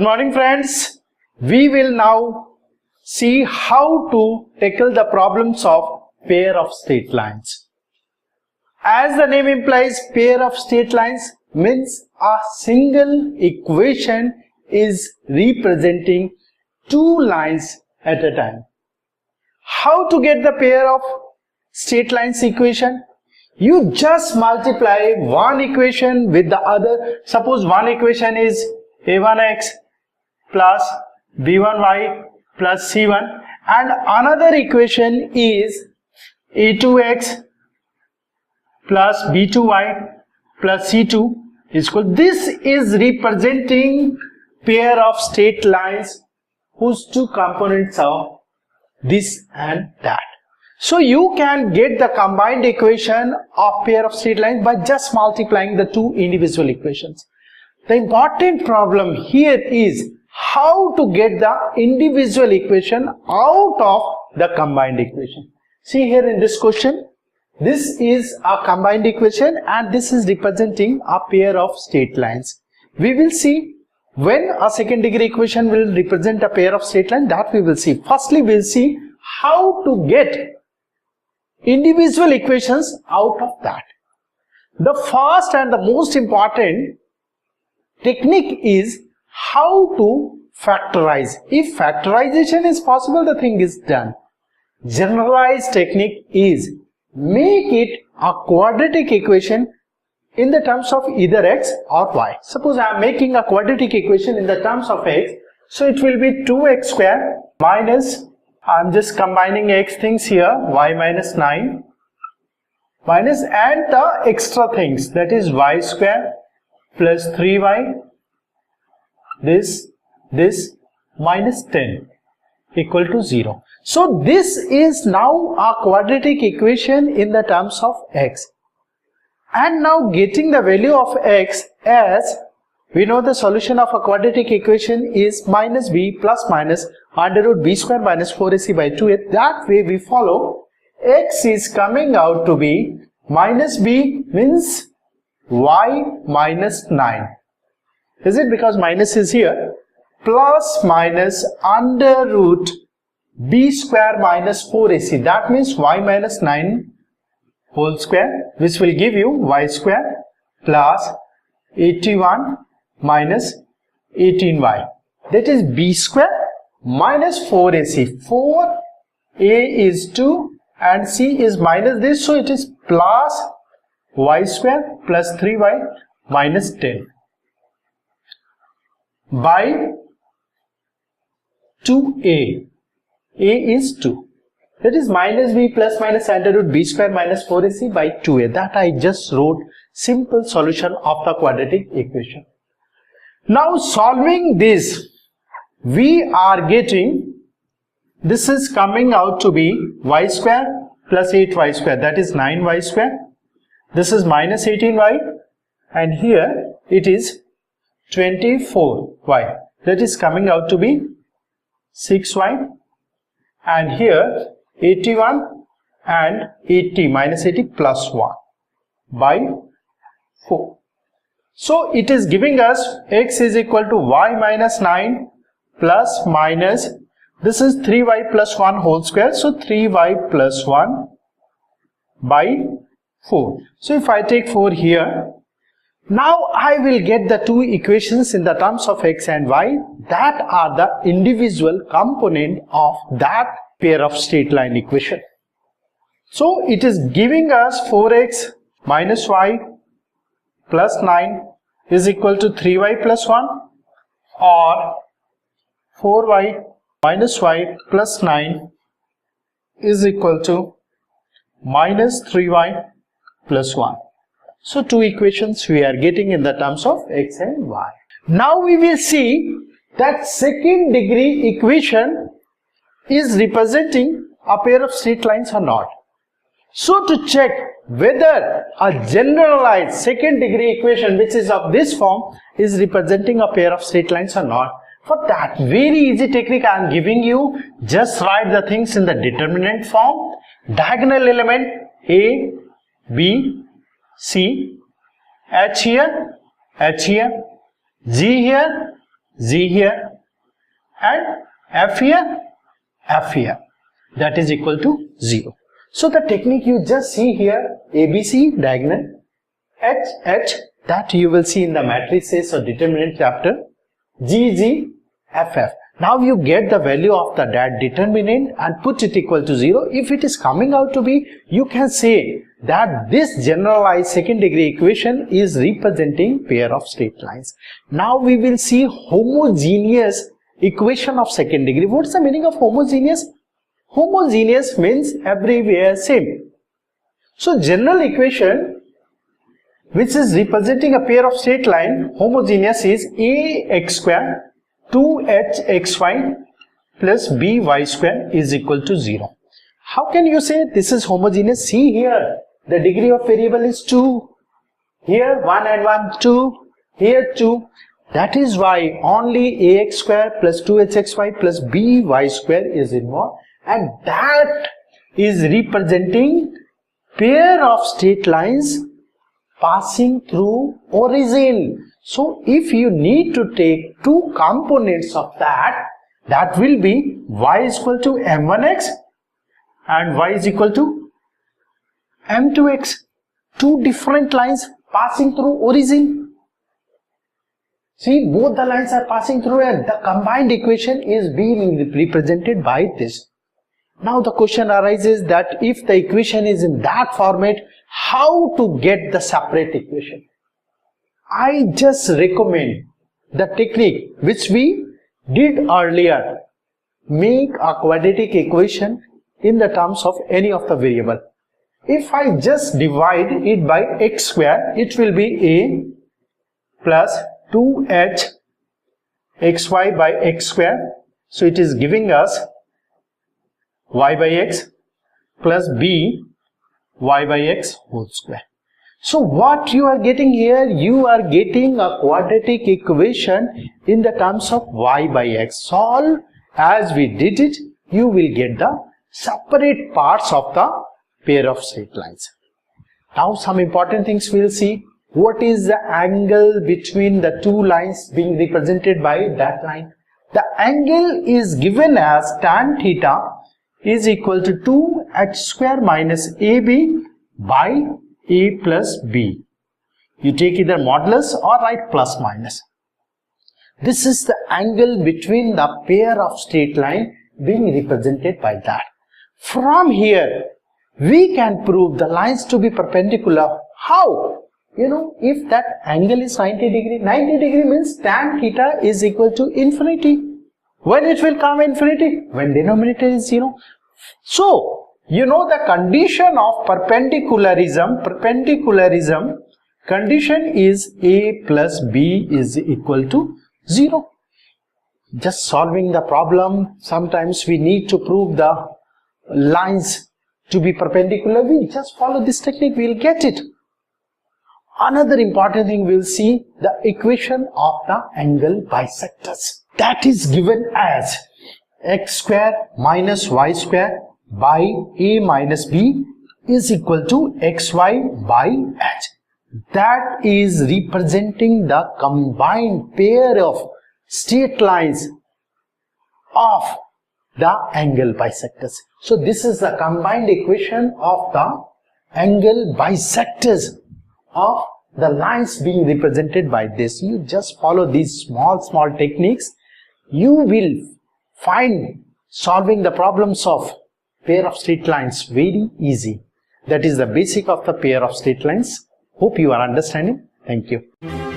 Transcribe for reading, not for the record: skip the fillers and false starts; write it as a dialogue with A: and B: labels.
A: Good morning, friends. We will now see how to tackle the problems of pair of straight lines. As the name implies, pair of straight lines means a single equation is representing two lines at a time. How to get the pair of straight lines equation? You just multiply one equation with the other. Suppose one equation is a1x plus b1y plus c1 and another equation is a2x plus b2y plus c2 is equal. This is representing pair of straight lines whose two components are this and that. So you can get the combined equation of pair of straight lines by just multiplying the two individual equations. The important problem here is how to get the individual equation out of the combined equation. See here in this question, this is a combined equation and this is representing a pair of straight lines. We will see when a second degree equation will represent a pair of straight lines, that we will see. Firstly, we will see how to get individual equations out of that. The first and the most important technique is how to factorize. If factorization is possible, the thing is done. Generalized technique is make it a quadratic equation in the terms of either x or y. Suppose I am making a quadratic equation in the terms of x, so it will be 2x square minus, I am just combining x things here, y minus 9 minus and the extra things, that is y square plus 3y, this minus 10 equal to 0. So this is now a quadratic equation in the terms of x. And now getting the value of x, as we know the solution of a quadratic equation is minus b plus minus under root b square minus 4ac by 2a. That way we follow x is coming out to be minus b means y minus 9. Is it? Because minus is here. Plus minus under root b square minus 4ac. That means y minus 9 whole square, which will give you y square plus 81 minus 18y. That is b square minus 4ac. 4a is 2 and c is minus this, so it is plus y square plus 3y minus 10 by 2a. A is 2. That is minus b plus minus under root b square minus 4ac by 2a. That I just wrote simple solution of the quadratic equation. Now solving this, we are getting, this is coming out to be y square plus 8y square, that is 9y square. This is minus 18y and here it is 24y. That is coming out to be 6y and here 81 and 80 minus 80 plus 1 by 4. So it is giving us x is equal to y minus 9 plus minus, this is 3y plus 1 whole square, so 3y plus 1 by 4. So if I take 4 here, now I will get the two equations in the terms of x and y that are the individual component of that pair of straight line equation. So it is giving us 4x minus y plus 9 is equal to 3y plus 1 or 4y minus y plus 9 is equal to minus 3y plus 1. So two equations we are getting in the terms of x and y. Now we will see that second degree equation is representing a pair of straight lines or not. So to check whether a generalized second degree equation which is of this form is representing a pair of straight lines or not, for that very easy technique I am giving you. Just write the things in the determinant form. Diagonal element a, b, c, h here, G here, Z here, and F here, F here. That is equal to 0. So the technique you just see here, ABC diagonal, H, H, that you will see in the matrices or determinant chapter, G, G, F, F. Now you get the value of the that determinant and put it equal to 0. If it is coming out to be, you can say that this generalized second degree equation is representing pair of straight lines. Now we will see homogeneous equation of second degree. What's the meaning of homogeneous? Homogeneous means everywhere same. So general equation which is representing a pair of straight line, homogeneous, is ax square 2hxy plus by square is equal to 0. How can you say this is homogeneous? See here, the degree of variable is 2. Here 1 and 1, 2. Here 2. That is why only ax square plus 2hxy plus by square is involved, and that is representing pair of straight lines passing through origin. So if you need to take two components of that, that will be y is equal to m1x and y is equal to m2x. Two different lines passing through origin. See, both the lines are passing through and the combined equation is being represented by this. Now the question arises that if the equation is in that format, how to get the separate equation? I just recommend the technique which we did earlier. Make a quadratic equation in the terms of any of the variable. If I just divide it by x square, it will be a plus 2h xy by x square. So it is giving us y by x plus b y by x whole square. So what you are getting here, you are getting a quadratic equation in the terms of y by x. Solve as we did it, you will get the separate parts of the pair of straight lines. Now some important things we will see. What is the angle between the two lines being represented by that line? The angle is given as tan theta is equal to 2h square minus ab by a plus b. You take either modulus or write plus minus. This is the angle between the pair of straight line being represented by that. From here, we can prove the lines to be perpendicular. How? You know, if that angle is 90 degree, 90 degree means tan theta is equal to infinity. When it will come infinity? When denominator is 0. So, you know the condition of perpendicularism condition is a plus b is equal to 0. Just solving the problem, sometimes we need to prove the lines to be perpendicular. We just follow this technique, we will get it. Another important thing, we will see the equation of the angle bisectors. That is given as x square minus y square by a minus b is equal to xy by h. That is representing the combined pair of straight lines of the angle bisectors. So this is the combined equation of the angle bisectors of the lines being represented by this. You just follow these small techniques. You will find solving the problems of pair of straight lines very easy. That is the basic of the pair of straight lines. Hope you are understanding. Thank you.